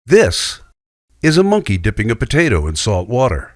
This is a monkey dipping a potato in salt water.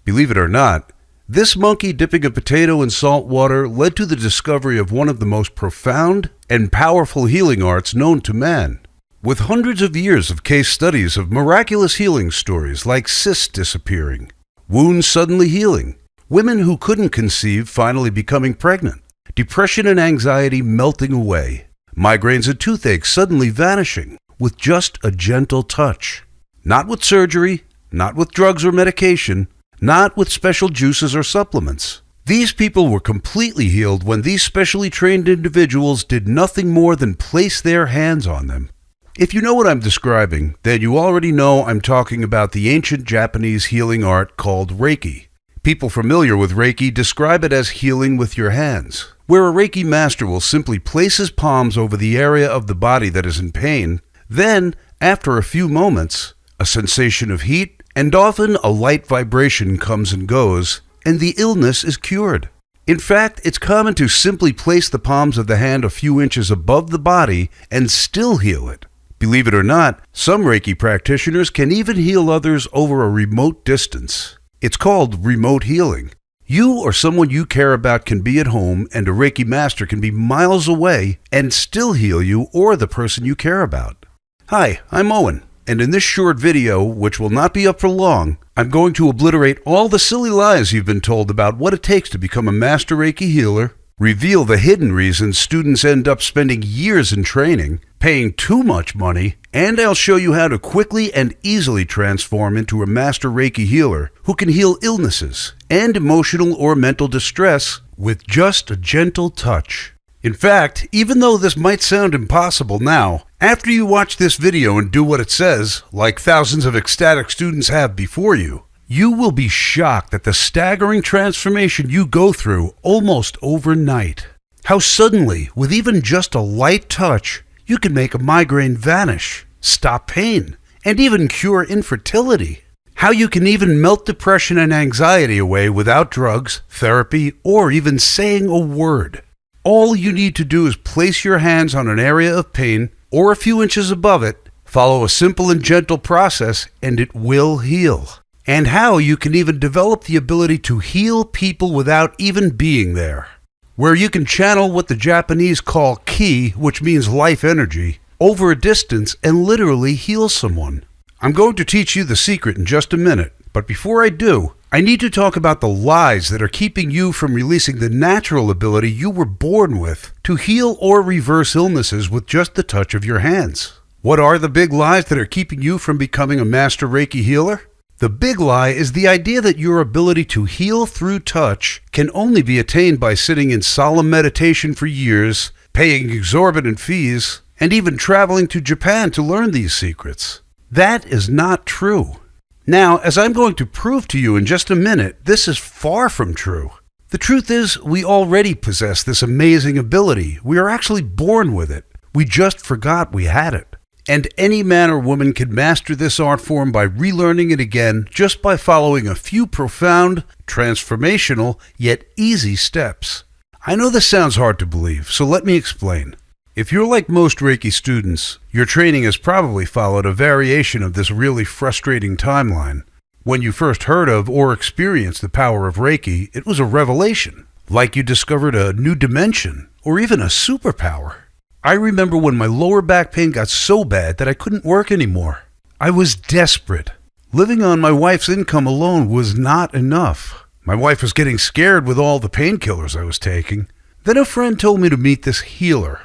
Believe it or not, this monkey dipping a potato in salt water led to the discovery of one of the most profound and powerful healing arts known to man. With hundreds of years of case studies of miraculous healing stories like cysts disappearing, wounds suddenly healing, women who couldn't conceive finally becoming pregnant, depression and anxiety melting away, migraines and toothaches suddenly vanishing with just a gentle touch. Not with surgery, not with drugs or medication, not with special juices or supplements. These people were completely healed when these specially trained individuals did nothing more than place their hands on them. If you know what I'm describing, then you already know I'm talking about the ancient Japanese healing art called Reiki. People familiar with Reiki describe it as healing with your hands, where a Reiki master will simply place his palms over the area of the body that is in pain. Then, after a few moments, a sensation of heat and often a light vibration comes and goes, and the illness is cured. In fact, it's common to simply place the palms of the hand a few inches above the body and still heal it. Believe it or not, some Reiki practitioners can even heal others over a remote distance. It's called remote healing. You or someone you care about can be at home, and a Reiki master can be miles away and still heal you or the person you care about. Hi, I'm Owen, and in this short video, which will not be up for long, I'm going to obliterate all the silly lies you've been told about what it takes to become a master Reiki healer, reveal the hidden reasons students end up spending years in training, paying too much money, and I'll show you how to quickly and easily transform into a master Reiki healer who can heal illnesses and emotional or mental distress with just a gentle touch. In fact, even though this might sound impossible now, after you watch this video and do what it says, like thousands of ecstatic students have before you, you will be shocked at the staggering transformation you go through almost overnight. How suddenly, with even just a light touch, you can make a migraine vanish, stop pain, and even cure infertility. How you can even melt depression and anxiety away without drugs, therapy, or even saying a word. All you need to do is place your hands on an area of pain or a few inches above it, follow a simple and gentle process, and it will heal. And how you can even develop the ability to heal people without even being there. Where you can channel what the Japanese call ki, which means life energy, over a distance and literally heal someone. I'm going to teach you the secret in just a minute, but before I do, I need to talk about the lies that are keeping you from releasing the natural ability you were born with to heal or reverse illnesses with just the touch of your hands. What are the big lies that are keeping you from becoming a master Reiki healer? The big lie is the idea that your ability to heal through touch can only be attained by sitting in solemn meditation for years, paying exorbitant fees, and even traveling to Japan to learn these secrets. That is not true. Now, as I'm going to prove to you in just a minute, this is far from true. The truth is, we already possess this amazing ability. We are actually born with it. We just forgot we had it. And any man or woman can master this art form by relearning it again just by following a few profound, transformational, yet easy steps. I know this sounds hard to believe, so let me explain. If you're like most Reiki students, your training has probably followed a variation of this really frustrating timeline. When you first heard of or experienced the power of Reiki, it was a revelation, like you discovered a new dimension or even a superpower. I remember when my lower back pain got so bad that I couldn't work anymore. I was desperate. Living on my wife's income alone was not enough. My wife was getting scared with all the painkillers I was taking. Then a friend told me to meet this healer.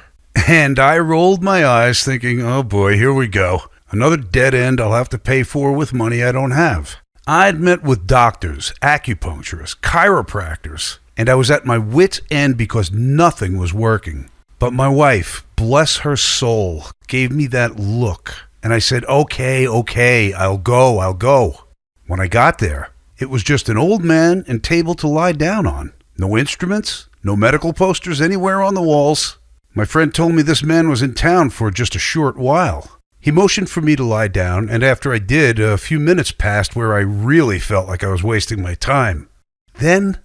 And I rolled my eyes thinking, oh boy, here we go. Another dead end I'll have to pay for with money I don't have. I'd met with doctors, acupuncturists, chiropractors, and I was at my wit's end because nothing was working. But my wife, bless her soul, gave me that look. And I said, okay, I'll go. When I got there, it was just an old man and table to lie down on. No instruments, no medical posters anywhere on the walls. My friend told me this man was in town for just a short while. He motioned for me to lie down, and after I did, a few minutes passed where I really felt like I was wasting my time. Then,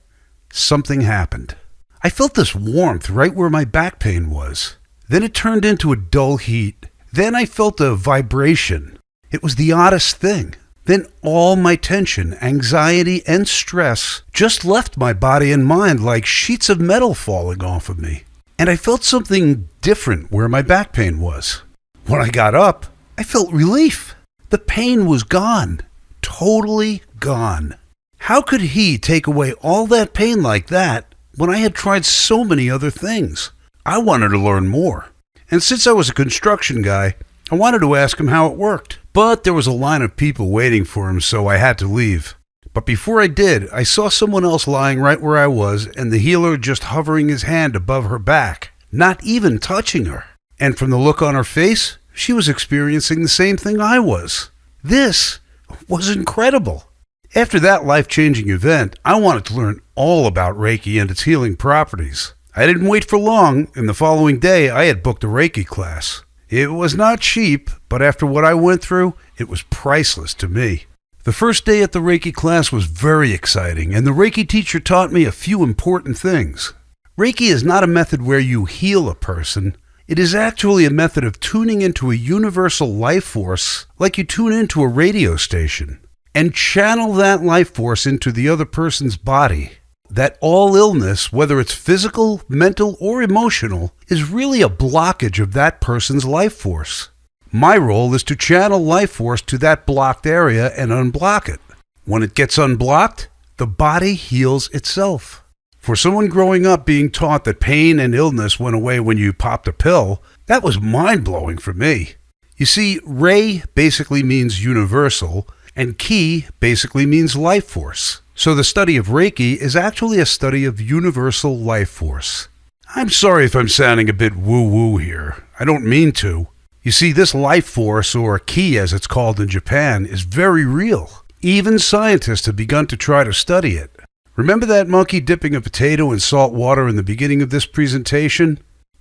something happened. I felt this warmth right where my back pain was. Then it turned into a dull heat. Then I felt a vibration. It was the oddest thing. Then all my tension, anxiety, and stress just left my body and mind like sheets of metal falling off of me. And I felt something different where my back pain was. When I got up, I felt relief. The pain was gone. Totally gone. How could he take away all that pain like that when I had tried so many other things? I wanted to learn more. And since I was a construction guy, I wanted to ask him how it worked. But there was a line of people waiting for him, so I had to leave. But before I did, I saw someone else lying right where I was, and the healer just hovering his hand above her back, not even touching her. And from the look on her face, she was experiencing the same thing I was. This was incredible. After that life-changing event, I wanted to learn all about Reiki and its healing properties. I didn't wait for long, and the following day I had booked a Reiki class. It was not cheap, but after what I went through, it was priceless to me. The first day at the Reiki class was very exciting, and the Reiki teacher taught me a few important things. Reiki is not a method where you heal a person. It is actually a method of tuning into a universal life force like you tune into a radio station, and channel that life force into the other person's body. That all illness, whether it's physical, mental, or emotional, is really a blockage of that person's life force. My role is to channel life force to that blocked area and unblock it. When it gets unblocked, the body heals itself. For someone growing up being taught that pain and illness went away when you popped a pill, that was mind-blowing for me. You see, Rei basically means universal, and Ki basically means life force. So the study of Reiki is actually a study of universal life force. I'm sorry if I'm sounding a bit woo-woo here. I don't mean to. You see, this life force, or Ki as it's called in Japan, is very real. Even scientists have begun to try to study it. Remember that monkey dipping a potato in salt water in the beginning of this presentation?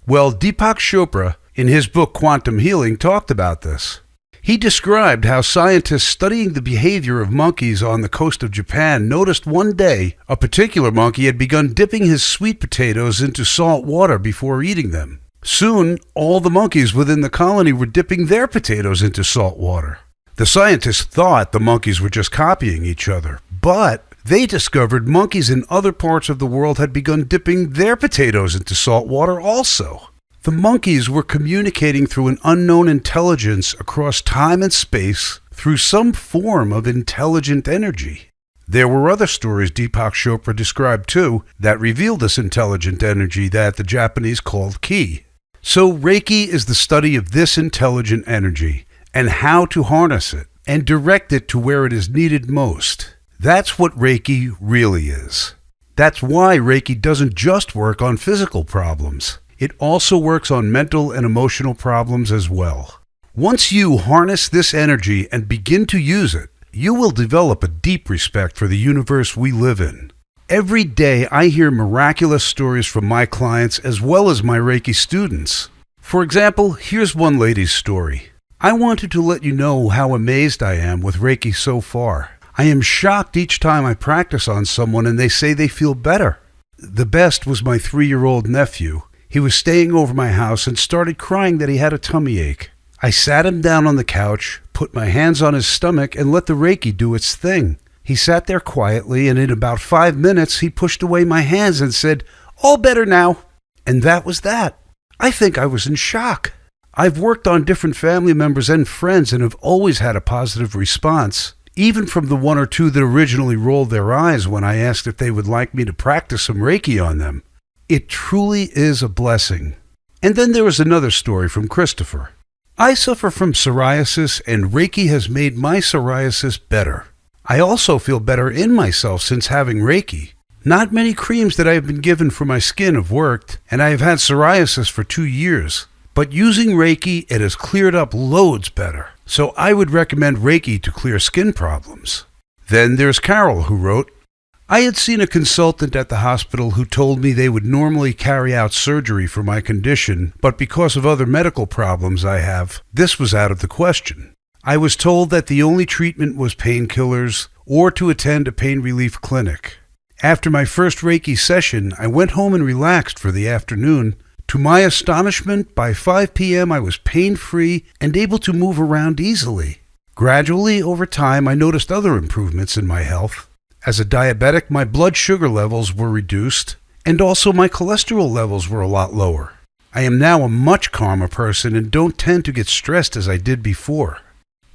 Well, Deepak Chopra, in his book Quantum Healing, talked about this. He described how scientists studying the behavior of monkeys on the coast of Japan noticed one day a particular monkey had begun dipping his sweet potatoes into salt water before eating them. Soon, all the monkeys within the colony were dipping their potatoes into salt water. The scientists thought the monkeys were just copying each other, but they discovered monkeys in other parts of the world had begun dipping their potatoes into salt water also. The monkeys were communicating through an unknown intelligence across time and space through some form of intelligent energy. There were other stories Deepak Chopra described too that revealed this intelligent energy that the Japanese called Ki. So Reiki is the study of this intelligent energy and how to harness it and direct it to where it is needed most. That's what Reiki really is. That's why Reiki doesn't just work on physical problems. It also works on mental and emotional problems as well. Once you harness this energy and begin to use it, you will develop a deep respect for the universe we live in. Every day I hear miraculous stories from my clients as well as my Reiki students. For example, here's one lady's story. I wanted to let you know how amazed I am with Reiki so far. I am shocked each time I practice on someone and they say they feel better. The best was my 3-year-old nephew. He was staying over my house and started crying that he had a tummy ache. I sat him down on the couch, put my hands on his stomach, and let the Reiki do its thing. He sat there quietly, and in about 5 minutes, he pushed away my hands and said, "All better now." And that was that. I think I was in shock. I've worked on different family members and friends and have always had a positive response, even from the 1 or 2 that originally rolled their eyes when I asked if they would like me to practice some Reiki on them. It truly is a blessing. And then there is another story from Christopher. I suffer from psoriasis, and Reiki has made my psoriasis better. I also feel better in myself since having Reiki. Not many creams that I have been given for my skin have worked, and I have had psoriasis for 2 years. But using Reiki, it has cleared up loads better. So I would recommend Reiki to clear skin problems. Then there's Carol, who wrote, I had seen a consultant at the hospital who told me they would normally carry out surgery for my condition, but because of other medical problems I have, this was out of the question. I was told that the only treatment was painkillers or to attend a pain relief clinic. After my first Reiki session, I went home and relaxed for the afternoon. To my astonishment, by 5 p.m. I was pain-free and able to move around easily. Gradually, over time, I noticed other improvements in my health. As a diabetic, my blood sugar levels were reduced, and also my cholesterol levels were a lot lower. I am now a much calmer person and don't tend to get stressed as I did before.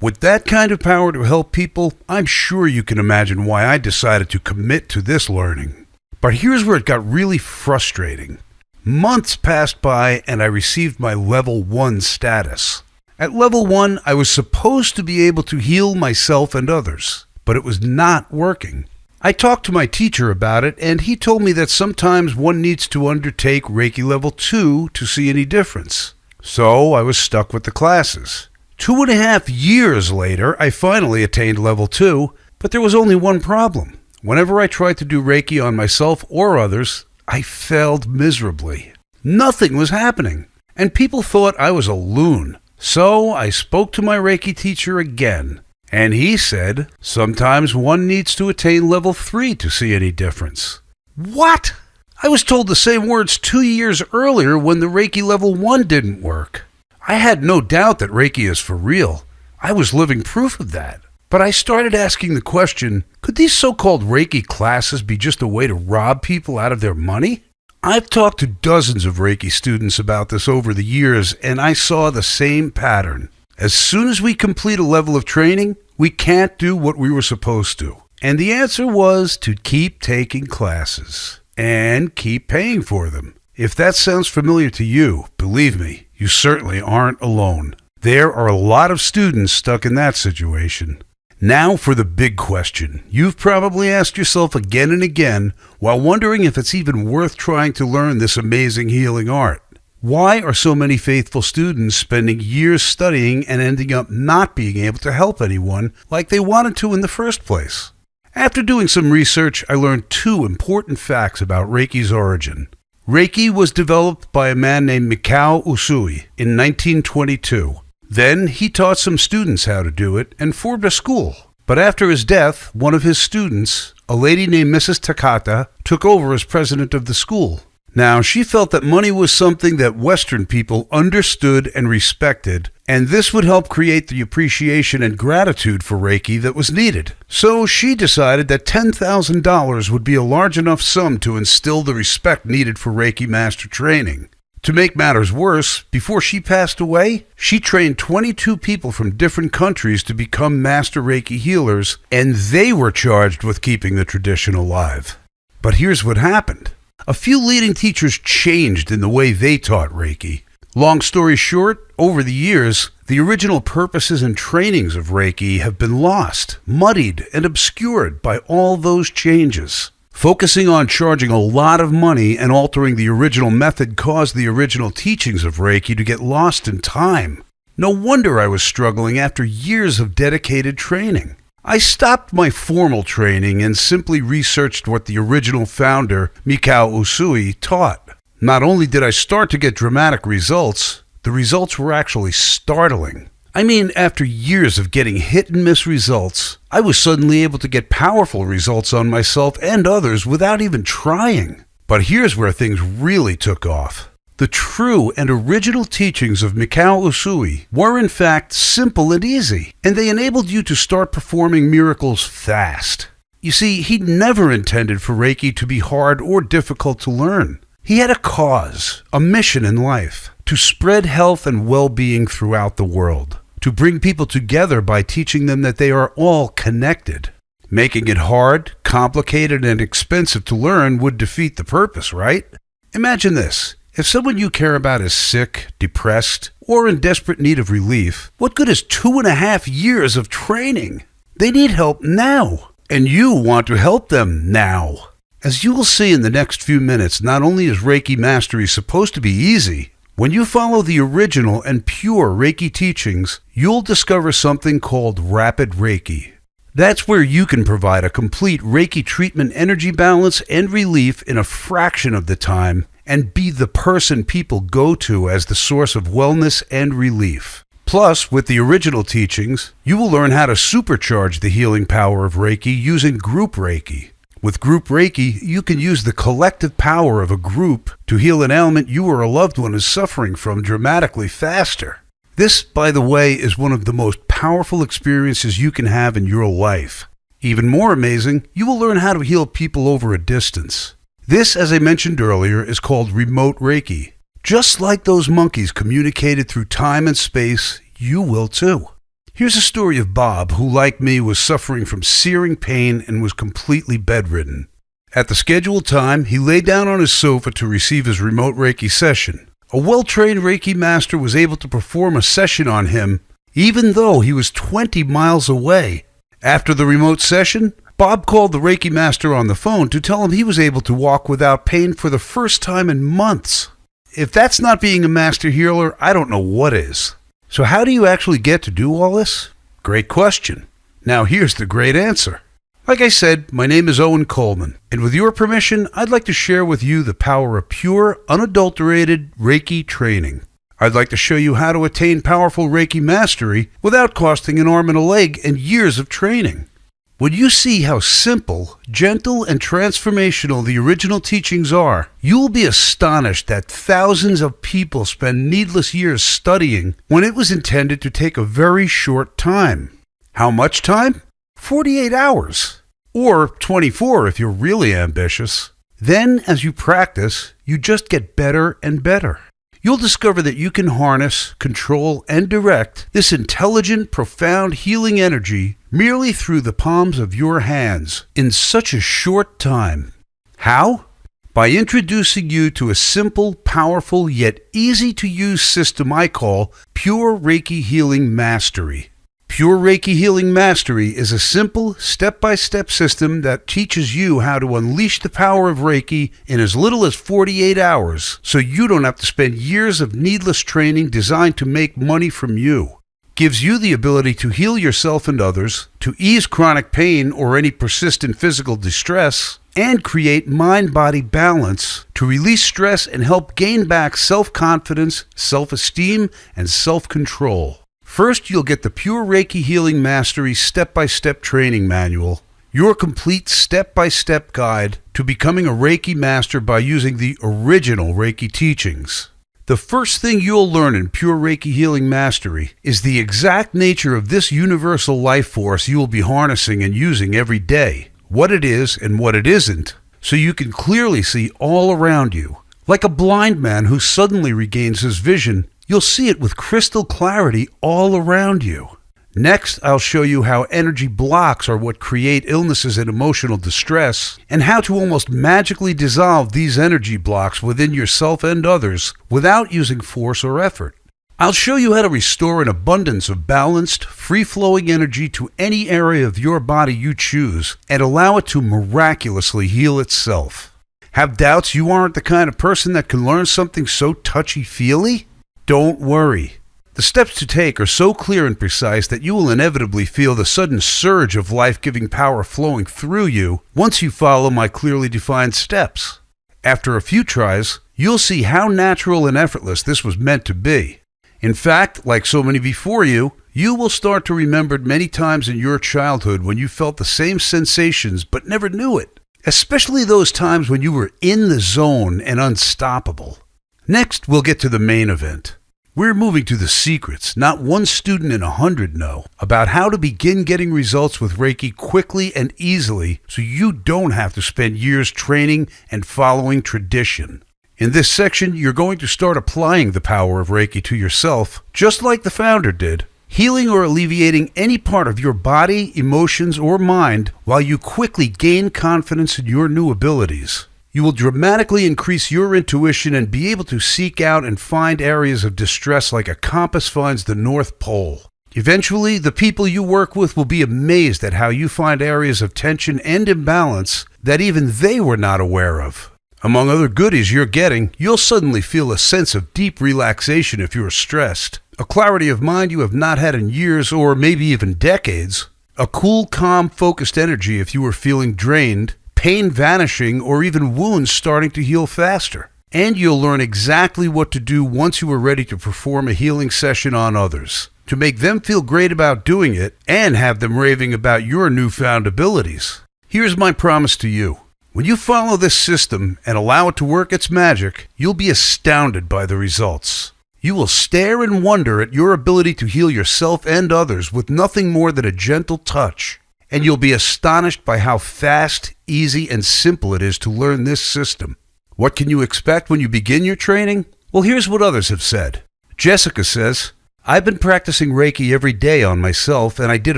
With that kind of power to help people, I'm sure you can imagine why I decided to commit to this learning. But here's where it got really frustrating. Months passed by and I received my level 1 status. At level 1, I was supposed to be able to heal myself and others, but it was not working. I talked to my teacher about it, and he told me that sometimes one needs to undertake Reiki level 2 to see any difference. So I was stuck with the classes. 2.5 years later, I finally attained level 2, but there was only one problem. Whenever I tried to do Reiki on myself or others, I failed miserably. Nothing was happening, and people thought I was a loon. So I spoke to my Reiki teacher again, and he said, sometimes one needs to attain level 3 to see any difference. What? I was told the same words 2 years earlier when the Reiki level 1 didn't work. I had no doubt that Reiki is for real. I was living proof of that. But I started asking the question, could these so-called Reiki classes be just a way to rob people out of their money? I've talked to dozens of Reiki students about this over the years, and I saw the same pattern. As soon as we complete a level of training, we can't do what we were supposed to. And the answer was to keep taking classes and keep paying for them. If that sounds familiar to you, believe me, you certainly aren't alone. There are a lot of students stuck in that situation. Now for the big question. You've probably asked yourself again and again while wondering if it's even worth trying to learn this amazing healing art. Why are so many faithful students spending years studying and ending up not being able to help anyone like they wanted to in the first place? After doing some research, I learned 2 important facts about Reiki's origin. Reiki was developed by a man named Mikao Usui in 1922. Then he taught some students how to do it and formed a school. But after his death, one of his students, a lady named Mrs. Takata, took over as president of the school. Now, she felt that money was something that Western people understood and respected, and this would help create the appreciation and gratitude for Reiki that was needed. So she decided that $10,000 would be a large enough sum to instill the respect needed for Reiki master training. To make matters worse, before she passed away, she trained 22 people from different countries to become master Reiki healers, and they were charged with keeping the tradition alive. But here's what happened. A few leading teachers changed in the way they taught Reiki. Long story short, over the years, the original purposes and trainings of Reiki have been lost, muddied, and obscured by all those changes. Focusing on charging a lot of money and altering the original method caused the original teachings of Reiki to get lost in time. No wonder I was struggling after years of dedicated training. I stopped my formal training and simply researched what the original founder, Mikao Usui, taught. Not only did I start to get dramatic results, the results were actually startling. I mean, after years of getting hit and miss results, I was suddenly able to get powerful results on myself and others without even trying. But here's where things really took off. The true and original teachings of Mikao Usui were in fact simple and easy, and they enabled you to start performing miracles fast. You see, he never intended for Reiki to be hard or difficult to learn. He had a cause, a mission in life, to spread health and well-being throughout the world, to bring people together by teaching them that they are all connected. Making it hard, complicated, and expensive to learn would defeat the purpose, right? Imagine this. If someone you care about is sick, depressed, or in desperate need of relief, what good is 2.5 years of training? They need help now, and you want to help them now. As you will see in the next few minutes, not only is Reiki mastery supposed to be easy, when you follow the original and pure Reiki teachings, you'll discover something called Rapid Reiki. That's where you can provide a complete Reiki treatment energy balance and relief in a fraction of the time and be the person people go to as the source of wellness and relief. Plus, with the original teachings, you will learn how to supercharge the healing power of Reiki using group Reiki. With group Reiki, you can use the collective power of a group to heal an ailment you or a loved one is suffering from dramatically faster. This, by the way, is one of the most powerful experiences you can have in your life. Even more amazing, you will learn how to heal people over a distance. This, as I mentioned earlier, is called remote Reiki. Just like those monkeys communicated through time and space, you will too. Here's a story of Bob, who, like me, was suffering from searing pain and was completely bedridden. At the scheduled time, he lay down on his sofa to receive his remote Reiki session. A well-trained Reiki master was able to perform a session on him, even though he was 20 miles away. After the remote session, Bob called the Reiki master on the phone to tell him he was able to walk without pain for the first time in months. If that's not being a master healer, I don't know what is. So how do you actually get to do all this? Great question. Now here's the great answer. Like I said, my name is Owen Coleman, and with your permission, I'd like to share with you the power of pure, unadulterated Reiki training. I'd like to show you how to attain powerful Reiki mastery without costing an arm and a leg and years of training. When you see how simple, gentle, and transformational the original teachings are, you will be astonished that thousands of people spend needless years studying when it was intended to take a very short time. How much time? 48 hours, or 24 if you're really ambitious. Then, as you practice, you just get better and better. You'll discover that you can harness, control, and direct this intelligent, profound healing energy merely through the palms of your hands in such a short time. How? By introducing you to a simple, powerful, yet easy-to-use system I call Pure Reiki Healing Mastery. Pure Reiki Healing Mastery is a simple, step-by-step system that teaches you how to unleash the power of Reiki in as little as 48 hours, so you don't have to spend years of needless training designed to make money from you. Gives you the ability to heal yourself and others, to ease chronic pain or any persistent physical distress, and create mind-body balance to release stress and help gain back self-confidence, self-esteem, and self-control. First, you'll get the Pure Reiki Healing Mastery Step-by-Step Training Manual, your complete step-by-step guide to becoming a Reiki Master by using the original Reiki teachings. The first thing you'll learn in Pure Reiki Healing Mastery is the exact nature of this universal life force you will be harnessing and using every day, what it is and what it isn't, so you can clearly see all around you. Like a blind man who suddenly regains his vision, you'll see it with crystal clarity all around you. Next, I'll show you how energy blocks are what create illnesses and emotional distress, and how to almost magically dissolve these energy blocks within yourself and others without using force or effort. I'll show you how to restore an abundance of balanced, free-flowing energy to any area of your body you choose and allow it to miraculously heal itself. Have doubts you aren't the kind of person that can learn something so touchy-feely? Don't worry. The steps to take are so clear and precise that you will inevitably feel the sudden surge of life-giving power flowing through you once you follow my clearly defined steps. After a few tries, you'll see how natural and effortless this was meant to be. In fact, like so many before you, you will start to remember many times in your childhood when you felt the same sensations but never knew it, especially those times when you were in the zone and unstoppable. Next, we'll get to the main event. We're moving to the secrets not one student in 100 know about how to begin getting results with Reiki quickly and easily so you don't have to spend years training and following tradition. In this section, you're going to start applying the power of Reiki to yourself, just like the founder did, healing or alleviating any part of your body, emotions, or mind while you quickly gain confidence in your new abilities. You will dramatically increase your intuition and be able to seek out and find areas of distress like a compass finds the North Pole. Eventually, the people you work with will be amazed at how you find areas of tension and imbalance that even they were not aware of. Among other goodies you're getting, you'll suddenly feel a sense of deep relaxation if you're stressed, a clarity of mind you have not had in years or maybe even decades, a cool, calm, focused energy if you were feeling drained, pain vanishing, or even wounds starting to heal faster. And you'll learn exactly what to do once you are ready to perform a healing session on others, to make them feel great about doing it and have them raving about your newfound abilities. Here's my promise to you. When you follow this system and allow it to work its magic, you'll be astounded by the results. You will stare in wonder at your ability to heal yourself and others with nothing more than a gentle touch. And you'll be astonished by how fast, easy, and simple it is to learn this system. What can you expect when you begin your training? Well, here's what others have said. Jessica says, I've been practicing Reiki every day on myself, and I did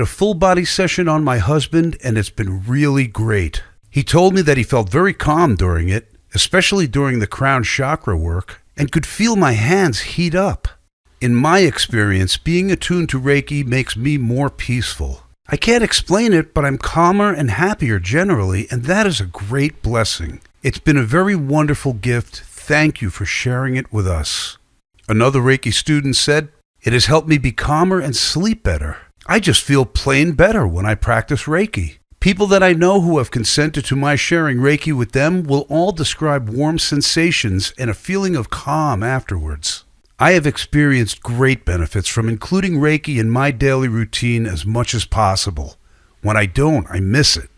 a full body session on my husband, and it's been really great. He told me that he felt very calm during it, especially during the crown chakra work, and could feel my hands heat up. In my experience, being attuned to Reiki makes me more peaceful. I can't explain it, but I'm calmer and happier generally, and that is a great blessing. It's been a very wonderful gift. Thank you for sharing it with us. Another Reiki student said, it has helped me be calmer and sleep better. I just feel plain better when I practice Reiki. People that I know who have consented to my sharing Reiki with them will all describe warm sensations and a feeling of calm afterwards. I have experienced great benefits from including Reiki in my daily routine as much as possible. When I don't, I miss it.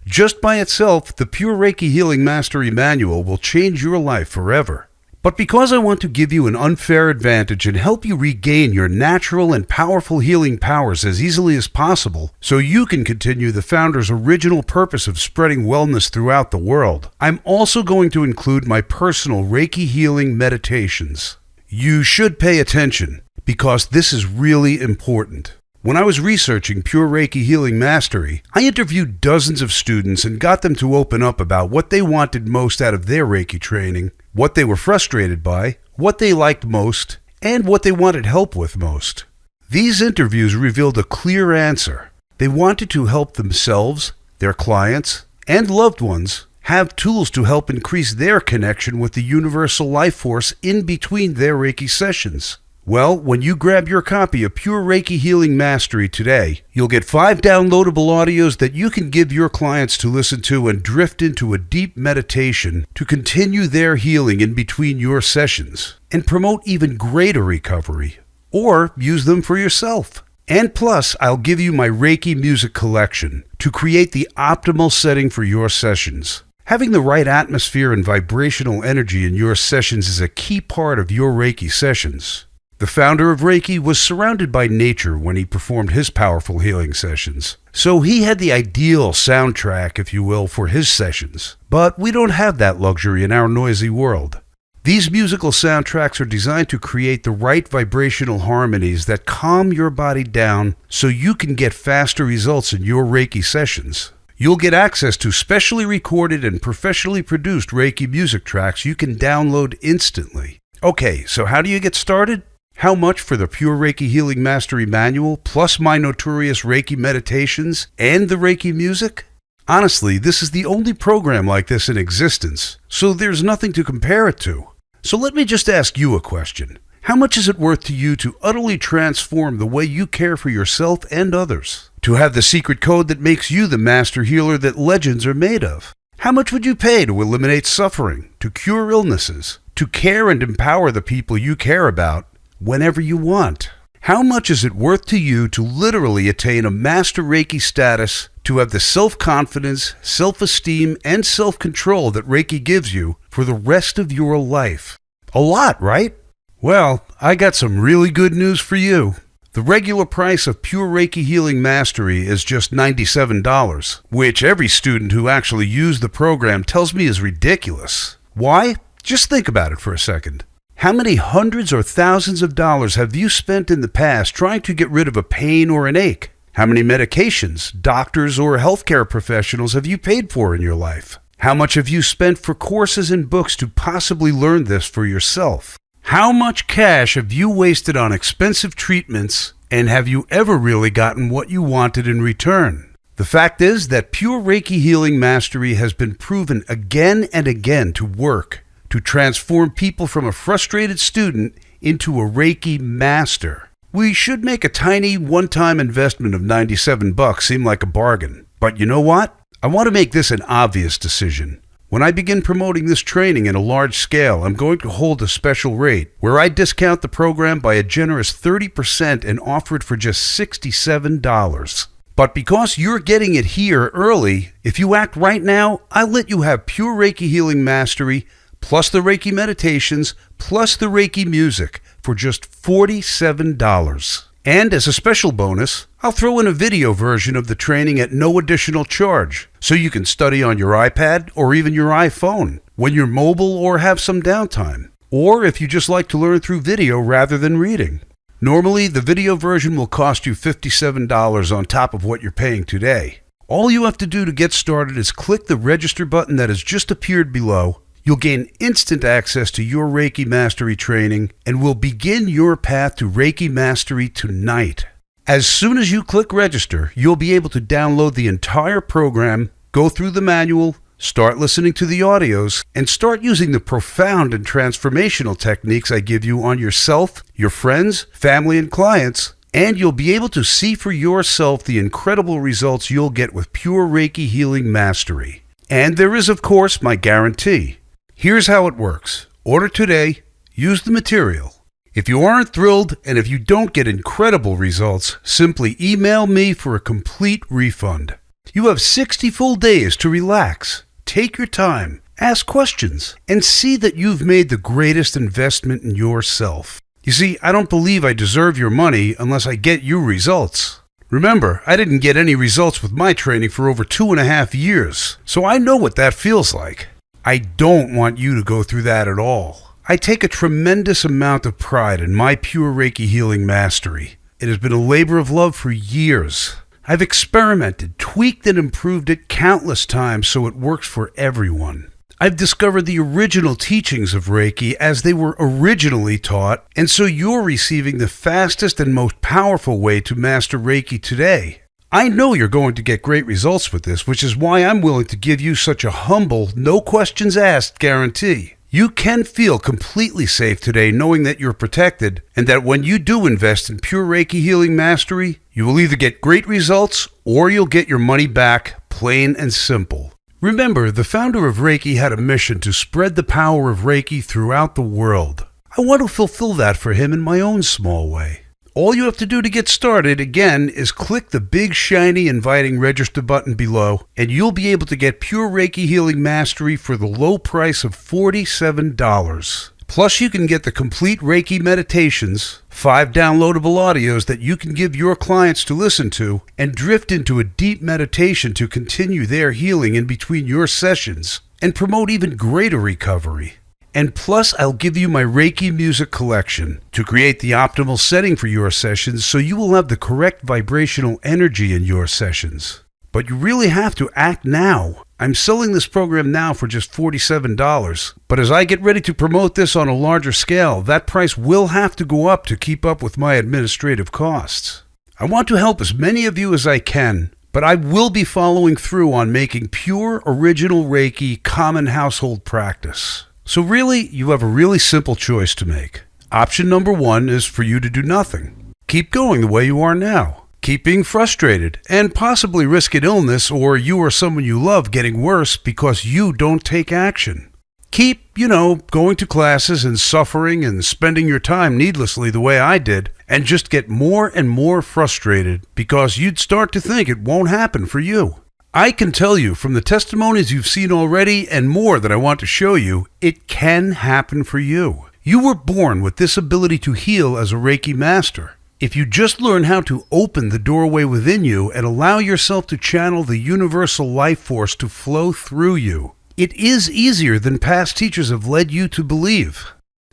Just by itself, the Pure Reiki Healing Mastery Manual will change your life forever. But because I want to give you an unfair advantage and help you regain your natural and powerful healing powers as easily as possible, so you can continue the founder's original purpose of spreading wellness throughout the world, I'm also going to include my personal Reiki healing meditations. You should pay attention, because this is really important. When I was researching Pure Reiki Healing Mastery, I interviewed dozens of students and got them to open up about what they wanted most out of their Reiki training, what they were frustrated by, what they liked most, and what they wanted help with most. These interviews revealed a clear answer. They wanted to help themselves, their clients, and loved ones have tools to help increase their connection with the universal life force in between their Reiki sessions. Well, when you grab your copy of Pure Reiki Healing Mastery today, you'll get 5 downloadable audios that you can give your clients to listen to and drift into a deep meditation to continue their healing in between your sessions and promote even greater recovery. Or use them for yourself. And plus, I'll give you my Reiki music collection to create the optimal setting for your sessions. Having the right atmosphere and vibrational energy in your sessions is a key part of your Reiki sessions. The founder of Reiki was surrounded by nature when he performed his powerful healing sessions. So he had the ideal soundtrack, if you will, for his sessions. But we don't have that luxury in our noisy world. These musical soundtracks are designed to create the right vibrational harmonies that calm your body down so you can get faster results in your Reiki sessions. You'll get access to specially recorded and professionally produced Reiki music tracks you can download instantly. Okay, so how do you get started? How much for the Pure Reiki Healing Mastery Manual, plus my notorious Reiki meditations and the Reiki music? Honestly, this is the only program like this in existence, so there's nothing to compare it to. So let me just ask you a question. How much is it worth to you to utterly transform the way you care for yourself and others? To have the secret code that makes you the master healer that legends are made of? How much would you pay to eliminate suffering, to cure illnesses, to care and empower the people you care about whenever you want? How much is it worth to you to literally attain a Master Reiki status, to have the self-confidence, self-esteem, and self-control that Reiki gives you for the rest of your life? A lot, right? Well, I got some really good news for you. The regular price of Pure Reiki Healing Mastery is just $97, which every student who actually used the program tells me is ridiculous. Why? Just think about it for a second. How many hundreds or thousands of dollars have you spent in the past trying to get rid of a pain or an ache? How many medications, doctors, or healthcare professionals have you paid for in your life? How much have you spent for courses and books to possibly learn this for yourself? How much cash have you wasted on expensive treatments, and have you ever really gotten what you wanted in return? The fact is that Pure Reiki Healing Mastery has been proven again and again to work, to transform people from a frustrated student into a Reiki master. We should make a tiny one-time investment of $97 seem like a bargain. But you know what? I want to make this an obvious decision. When I begin promoting this training in a large scale, I'm going to hold a special rate where I discount the program by a generous 30% and offer it for just $67. But because you're getting it here early, if you act right now, I'll let you have Pure Reiki Healing Mastery plus the Reiki meditations, plus the Reiki music for just $47. And as a special bonus, I'll throw in a video version of the training at no additional charge, so you can study on your iPad or even your iPhone when you're mobile or have some downtime, or if you just like to learn through video rather than reading. Normally, the video version will cost you $57 on top of what you're paying today. All you have to do to get started is click the register button that has just appeared below. You'll gain instant access to your Reiki Mastery training and will begin your path to Reiki Mastery tonight. As soon as you click register, you'll be able to download the entire program, go through the manual, start listening to the audios, and start using the profound and transformational techniques I give you on yourself, your friends, family, and clients, and you'll be able to see for yourself the incredible results you'll get with pure Reiki healing mastery. And there is, of course, my guarantee. Here's how it works. Order today, use the material. If you aren't thrilled and if you don't get incredible results, simply email me for a complete refund. You have 60 full days to relax. Take your time, ask questions, and see that you've made the greatest investment in yourself. You see, I don't believe I deserve your money unless I get you results. Remember, I didn't get any results with my training for over 2.5 years, so I know what that feels like. I don't want you to go through that at all. I take a tremendous amount of pride in my pure Reiki healing mastery. It has been a labor of love for years. I've experimented, tweaked, and improved it countless times so it works for everyone. I've discovered the original teachings of Reiki as they were originally taught, and so you're receiving the fastest and most powerful way to master Reiki today. I know you're going to get great results with this, which is why I'm willing to give you such a humble, no questions asked guarantee. You can feel completely safe today knowing that you're protected and that when you do invest in pure Reiki healing mastery, you will either get great results or you'll get your money back, plain and simple. Remember, the founder of Reiki had a mission to spread the power of Reiki throughout the world. I want to fulfill that for him in my own small way. All you have to do to get started, again, is click the big, shiny, inviting register button below, and you'll be able to get pure Reiki healing mastery for the low price of $47. Plus, you can get the complete Reiki meditations, 5 downloadable audios that you can give your clients to listen to, and drift into a deep meditation to continue their healing in between your sessions, and promote even greater recovery. And plus, I'll give you my Reiki music collection to create the optimal setting for your sessions so you will have the correct vibrational energy in your sessions. But you really have to act now. I'm selling this program now for just $47, but as I get ready to promote this on a larger scale, that price will have to go up to keep up with my administrative costs. I want to help as many of you as I can, but I will be following through on making pure original Reiki common household practice. So really, you have a really simple choice to make. Option number 1 is for you to do nothing. Keep going the way you are now. Keep being frustrated and possibly risk an illness or you or someone you love getting worse because you don't take action. Keep, going to classes and suffering and spending your time needlessly the way I did and just get more and more frustrated because you'd start to think it won't happen for you. I can tell you from the testimonies you've seen already and more that I want to show you, it can happen for you. You were born with this ability to heal as a Reiki master. If you just learn how to open the doorway within you and allow yourself to channel the universal life force to flow through you, it is easier than past teachers have led you to believe.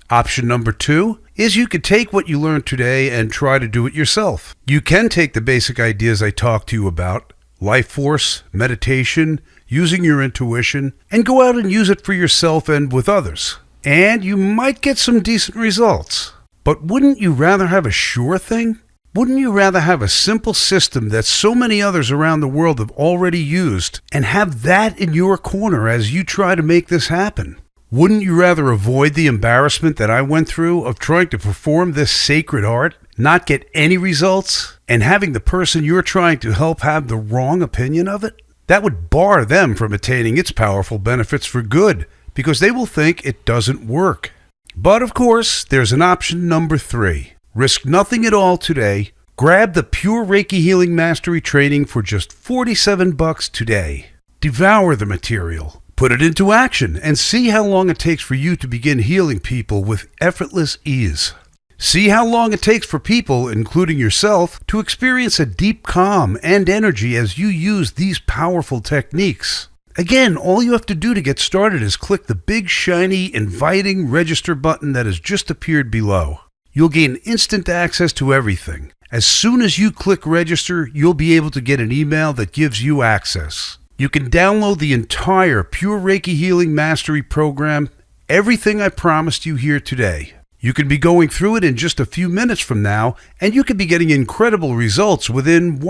Option number 2 is you could take what you learned today and try to do it yourself. You can take the basic ideas I talked to you about, life force, meditation, using your intuition, and go out and use it for yourself and with others. And you might get some decent results. But wouldn't you rather have a sure thing? Wouldn't you rather have a simple system that so many others around the world have already used and have that in your corner as you try to make this happen? Wouldn't you rather avoid the embarrassment that I went through of trying to perform this sacred art, not get any results, and having the person you're trying to help have the wrong opinion of it? That would bar them from attaining its powerful benefits for good, because they will think it doesn't work. But of course, there's an option number 3. Risk nothing at all today. Grab the Pure Reiki Healing Mastery training for just $47 today. Devour the material. Put it into action and see how long it takes for you to begin healing people with effortless ease. See how long it takes for people, including yourself, to experience a deep calm and energy as you use these powerful techniques. Again, all you have to do to get started is click the big, shiny, inviting register button that has just appeared below. You'll gain instant access to everything. As soon as you click register, you'll be able to get an email that gives you access. You can download the entire Pure Reiki Healing Mastery program, everything I promised you here today. You can be going through it in just a few minutes from now, and you can be getting incredible results within,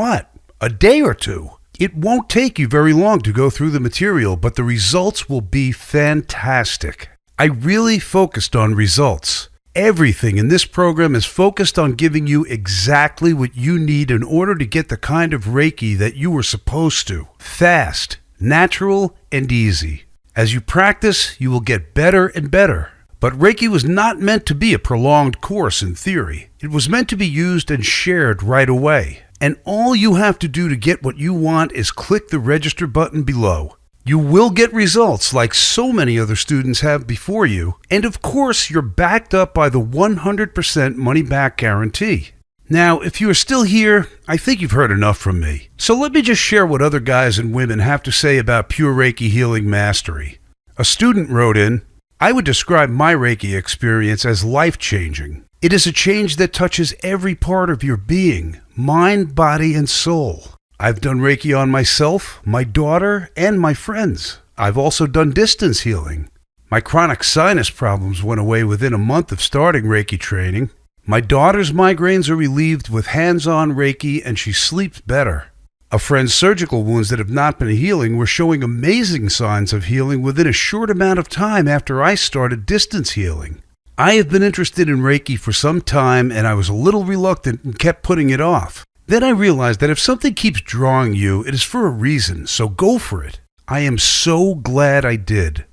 a day or two. It won't take you very long to go through the material, but the results will be fantastic. I really focused on results. Everything in this program is focused on giving you exactly what you need in order to get the kind of Reiki that you were supposed to. Fast, natural, and easy. As you practice, you will get better and better. But Reiki was not meant to be a prolonged course in theory. It was meant to be used and shared right away. And all you have to do to get what you want is click the register button below. You will get results like so many other students have before you, and of course you're backed up by the 100% money-back guarantee. Now, if you are still here, I think you've heard enough from me. So let me just share what other guys and women have to say about Pure Reiki Healing Mastery. A student wrote in, "I would describe my Reiki experience as life-changing. It is a change that touches every part of your being, mind, body, and soul. I've done Reiki on myself, my daughter, and my friends. I've also done distance healing. My chronic sinus problems went away within a month of starting Reiki training. My daughter's migraines are relieved with hands-on Reiki, and she sleeps better. A friend's surgical wounds that have not been healing were showing amazing signs of healing within a short amount of time after I started distance healing. I have been interested in Reiki for some time, and I was a little reluctant and kept putting it off. Then I realized that if something keeps drawing you, it is for a reason, so go for it. I am so glad I did."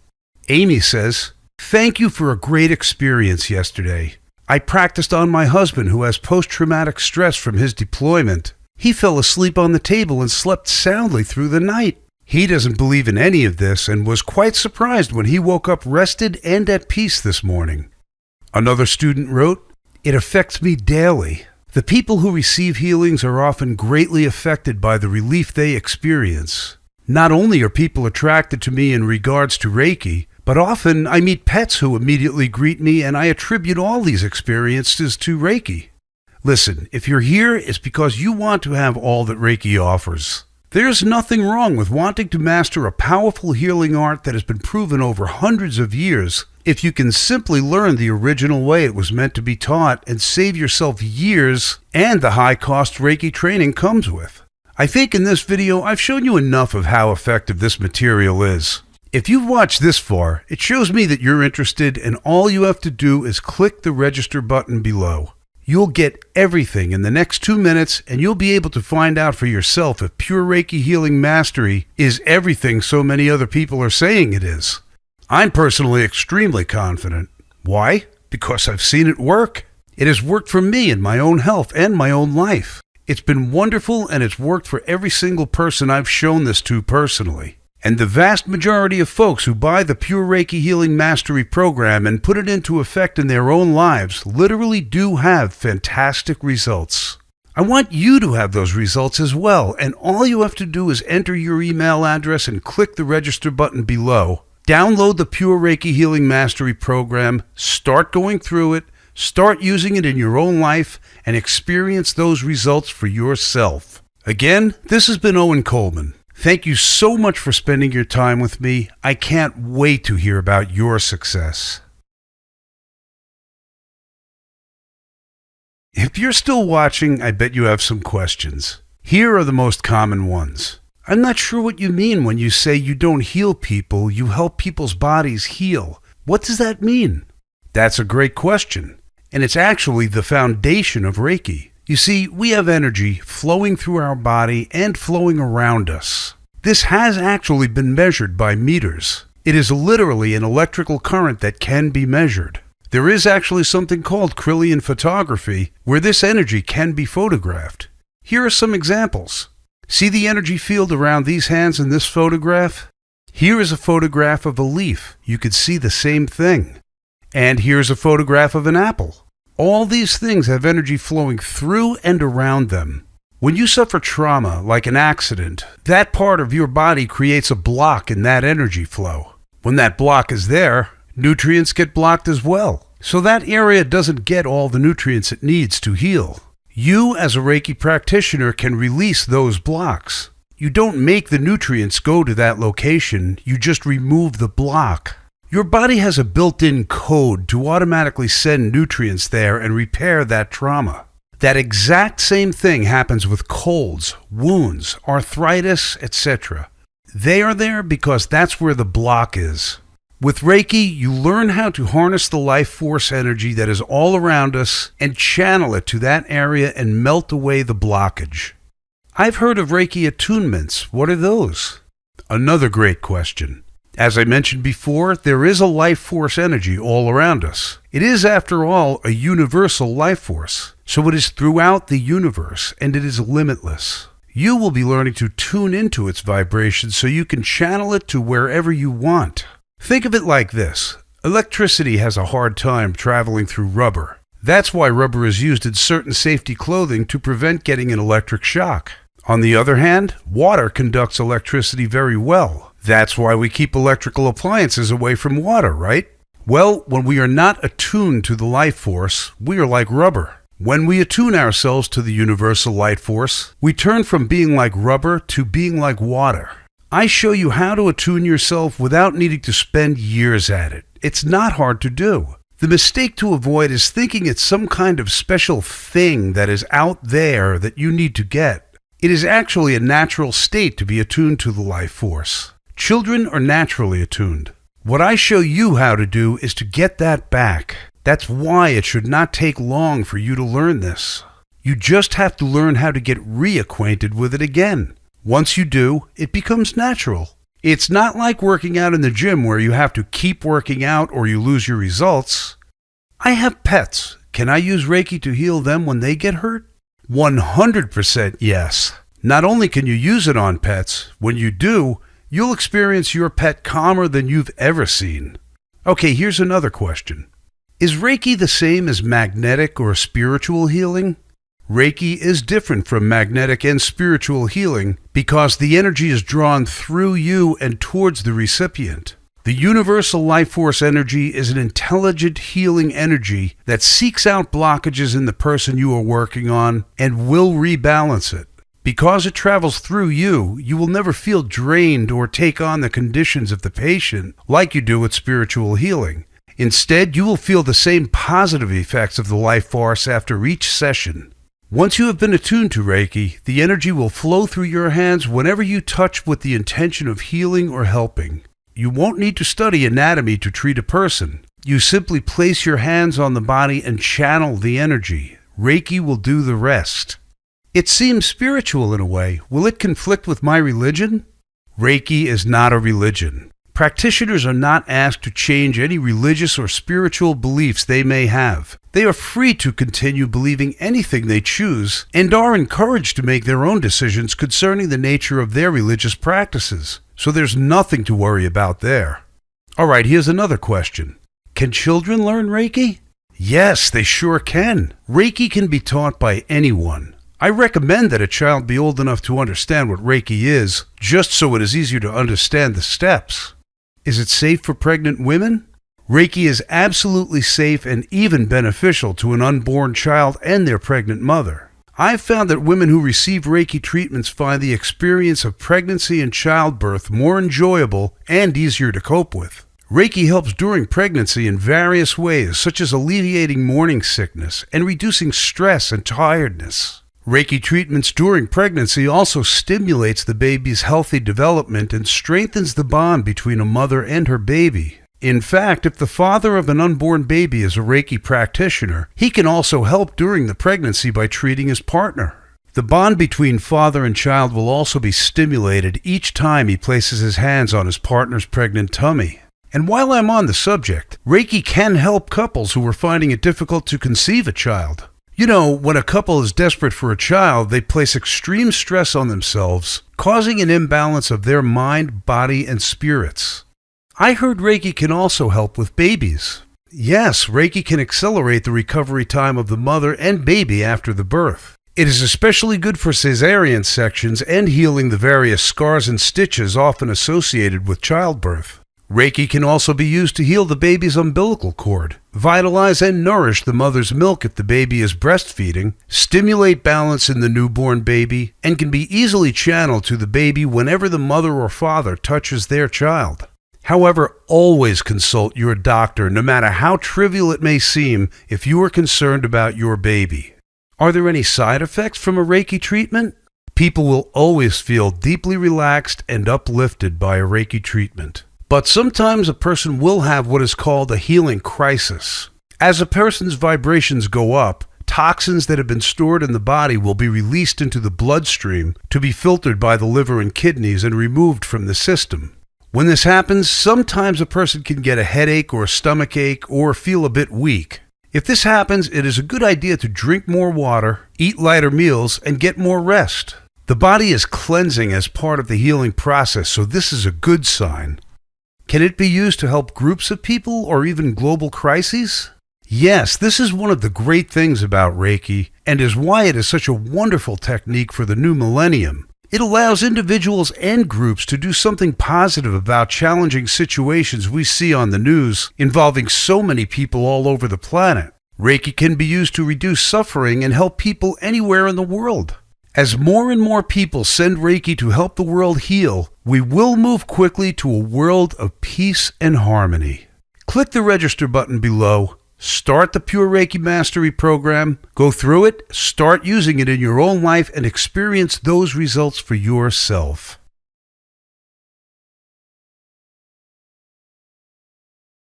Amy says, "Thank you for a great experience yesterday. I practiced on my husband who has post-traumatic stress from his deployment. He fell asleep on the table and slept soundly through the night. He doesn't believe in any of this and was quite surprised when he woke up rested and at peace this morning." Another student wrote, "It affects me daily. The people who receive healings are often greatly affected by the relief they experience. Not only are people attracted to me in regards to Reiki, but often I meet pets who immediately greet me, and I attribute all these experiences to Reiki. Listen, if you're here, it's because you want to have all that Reiki offers. There's nothing wrong with wanting to master a powerful healing art that has been proven over hundreds of years if you can simply learn the original way it was meant to be taught and save yourself years and the high cost Reiki training comes with. I think in this video I've shown you enough of how effective this material is. If you've watched this far, it shows me that you're interested, and all you have to do is click the register button below. You'll get everything in the next 2 minutes, and you'll be able to find out for yourself if Pure Reiki Healing Mastery is everything so many other people are saying it is. I'm personally extremely confident. Why? Because I've seen it work. It has worked for me in my own health and my own life. It's been wonderful, and it's worked for every single person I've shown this to personally. And the vast majority of folks who buy the Pure Reiki Healing Mastery program and put it into effect in their own lives literally do have fantastic results. I want you to have those results as well, and all you have to do is enter your email address and click the register button below. Download the Pure Reiki Healing Mastery program, start going through it, start using it in your own life, and experience those results for yourself. Again, this has been Owen Coleman. Thank you so much for spending your time with me. I can't wait to hear about your success. If you're still watching, I bet you have some questions. Here are the most common ones. I'm not sure what you mean when you say you don't heal people, you help people's bodies heal. What does that mean? That's a great question, and it's actually the foundation of Reiki. You see, we have energy flowing through our body and flowing around us. This has actually been measured by meters. It is literally an electrical current that can be measured. There is actually something called Kirlian photography, where this energy can be photographed. Here are some examples. See the energy field around these hands in this photograph? Here is a photograph of a leaf. You could see the same thing. And here's a photograph of an apple. All these things have energy flowing through and around them. When you suffer trauma, like an accident, that part of your body creates a block in that energy flow. When that block is there, nutrients get blocked as well. So that area doesn't get all the nutrients it needs to heal. You, as a Reiki practitioner, can release those blocks. You don't make the nutrients go to that location, you just remove the block. Your body has a built-in code to automatically send nutrients there and repair that trauma. That exact same thing happens with colds, wounds, arthritis, etc. They are there because that's where the block is. With Reiki, you learn how to harness the life force energy that is all around us and channel it to that area and melt away the blockage. I've heard of Reiki attunements. What are those? Another great question. As I mentioned before, there is a life force energy all around us. It is, after all, a universal life force. So it is throughout the universe, and it is limitless. You will be learning to tune into its vibrations so you can channel it to wherever you want. Think of it like this. Electricity has a hard time traveling through rubber. That's why rubber is used in certain safety clothing to prevent getting an electric shock. On the other hand, water conducts electricity very well. That's why we keep electrical appliances away from water, right? Well, when we are not attuned to the life force, we are like rubber. When we attune ourselves to the universal light force, we turn from being like rubber to being like water. I show you how to attune yourself without needing to spend years at it. It's not hard to do. The mistake to avoid is thinking it's some kind of special thing that is out there that you need to get. It is actually a natural state to be attuned to the life force. Children are naturally attuned. What I show you how to do is to get that back. That's why it should not take long for you to learn this. You just have to learn how to get reacquainted with it again. Once you do, it becomes natural. It's not like working out in the gym where you have to keep working out or you lose your results. I have pets. Can I use Reiki to heal them when they get hurt? 100% yes. Not only can you use it on pets, when you do, you'll experience your pet calmer than you've ever seen. Okay, here's another question. Is Reiki the same as magnetic or spiritual healing? Reiki is different from magnetic and spiritual healing because the energy is drawn through you and towards the recipient. The universal life force energy is an intelligent healing energy that seeks out blockages in the person you are working on and will rebalance it. Because it travels through you, you will never feel drained or take on the conditions of the patient like you do with spiritual healing. Instead, you will feel the same positive effects of the life force after each session. Once you have been attuned to Reiki, the energy will flow through your hands whenever you touch with the intention of healing or helping. You won't need to study anatomy to treat a person. You simply place your hands on the body and channel the energy. Reiki will do the rest. It seems spiritual in a way. Will it conflict with my religion? Reiki is not a religion. Practitioners are not asked to change any religious or spiritual beliefs they may have. They are free to continue believing anything they choose and are encouraged to make their own decisions concerning the nature of their religious practices. So there's nothing to worry about there. All right, here's another question. Can children learn Reiki? Yes, they sure can. Reiki can be taught by anyone. I recommend that a child be old enough to understand what Reiki is, just so it is easier to understand the steps. Is it safe for pregnant women? Reiki is absolutely safe and even beneficial to an unborn child and their pregnant mother. I've found that women who receive Reiki treatments find the experience of pregnancy and childbirth more enjoyable and easier to cope with. Reiki helps during pregnancy in various ways, such as alleviating morning sickness and reducing stress and tiredness. Reiki treatments during pregnancy also stimulates the baby's healthy development and strengthens the bond between a mother and her baby. In fact, if the father of an unborn baby is a Reiki practitioner, he can also help during the pregnancy by treating his partner. The bond between father and child will also be stimulated each time he places his hands on his partner's pregnant tummy. And while I'm on the subject, Reiki can help couples who are finding it difficult to conceive a child. You know, when a couple is desperate for a child, they place extreme stress on themselves causing an imbalance of their mind, body, and spirits. I heard Reiki can also help with babies. Yes, Reiki can accelerate the recovery time of the mother and baby after the birth. It is especially good for cesarean sections and healing the various scars and stitches often associated with childbirth. Reiki can also be used to heal the baby's umbilical cord, vitalize and nourish the mother's milk if the baby is breastfeeding, stimulate balance in the newborn baby, and can be easily channeled to the baby whenever the mother or father touches their child. However, always consult your doctor, no matter how trivial it may seem, if you are concerned about your baby. Are there any side effects from a Reiki treatment? People will always feel deeply relaxed and uplifted by a Reiki treatment. But sometimes a person will have what is called a healing crisis. As a person's vibrations go up, toxins that have been stored in the body will be released into the bloodstream to be filtered by the liver and kidneys and removed from the system. When this happens, sometimes a person can get a headache or a stomach ache or feel a bit weak. If this happens, it is a good idea to drink more water, eat lighter meals, and get more rest. The body is cleansing as part of the healing process, so this is a good sign. Can it be used to help groups of people or even global crises? Yes, this is one of the great things about Reiki, and is why it is such a wonderful technique for the new millennium. It allows individuals and groups to do something positive about challenging situations we see on the news involving so many people all over the planet. Reiki can be used to reduce suffering and help people anywhere in the world. As more and more people send Reiki to help the world heal, we will move quickly to a world of peace and harmony. Click the register button below. Start the Pure Reiki Mastery program, go through it, start using it in your own life, and experience those results for yourself.